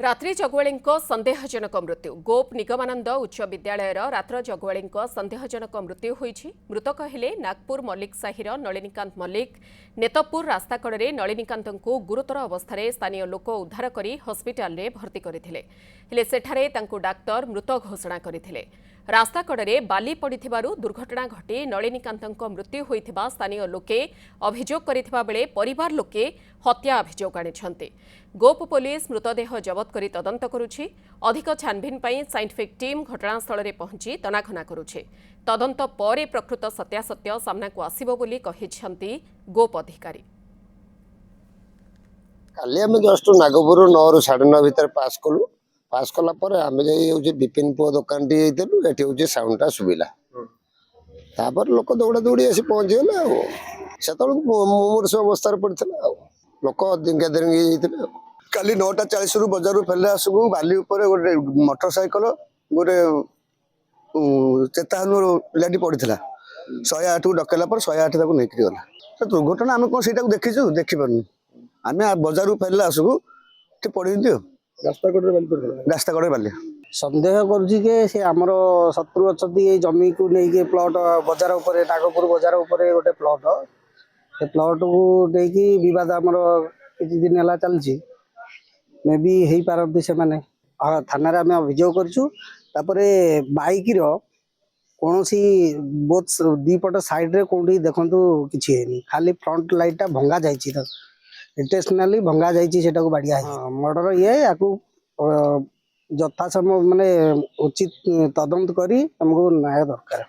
रात्रि जगुआळीଙ୍କ संदेहजनक मृत्यु गोप निगमानंद उच्च विद्यालयर रात्र जगुआळीଙ୍କ संदेहजनक मृत्यु होईछि। मृतक हेले नागपुर मल्लिक साहिर नलिनीकांत मल्लिक। नेतपुर रास्ताकड़े नलिनीकांतଙ୍କୁ गुरुतर अवस्था स्थानीय लोक उद्धार करी हस्पिटाल रे भर्ती करथिले। हेले सेठारे तांको डाक्टर मृत घोषणा करथिले। रास्ताकड़े बाली पड़िथिबारु दुर्घटना घटी नलिनीकांतଙ୍କ मृत्यु होइथिबा स्थानीय लोके अभियोग करिथिबा बेले परिवार लोके हत्या अभियोग आनिछन्ते। गोप पुलिस मृतदेह जबत करी तदंत करुछि। अधिक छानभिन पई साइंटिफिक टीम घटनास्थल रे पहुंची तनाखना करुछि। तदंत परे प्रकृत सत्यासत्य सामना को आसीबो बोली कहिछन्ती गोप अधिकारी। काली आम जस्ट नागपुर 9 ରୁ 9:30 भितर पास कलु। पास कला पर आम जाई विपिन पो दुकान टी जाइलु। एठी होजे साउंडटा सुबिला। तापर लोक दौड़ा दौड़ी आसी पहुंच गले। सेतल मुमूर्ष अवस्था पड़थिला। लोक गैदरिंग जाइथिले। काली 9:40 रु बजार फेले आसगु बाली ऊपर गोटे मोटरसाइकल गोटे चेतानु लाठी पड़थिला। 108 को डकेला पर 108 ताको नेकरी गला। दुर्घटना आम कोन सेटा देखिछु देखि परनु। आमे बजार फेले आसगु ते पड़िंदियो रास्ता कड़े बाली संदेह करुछि के से हमर शत्रु अछती ए जमी को नै के प्लॉट बाजार ऊपर नागपुर बाजार ऊपर गोटे प्लॉट से प्लॉट को नै की विवाद हमर किछि दिन हला चलछि। मे बी हेई पारती से माने थाना रे हम अभियोग करछु। तापरे बाइक रो कोनोसी बोथ दी पट साइड रे कोंडी देखंतु किछि हेनी। खाली फ्रंट लाइट टा भंगा जायछि त इंटेंशनली भंगा जायछि सेटा को बढ़िया है। मर्डर ये याकू यथा समय माने उचित तदंत करी हमको न्याय दरकार।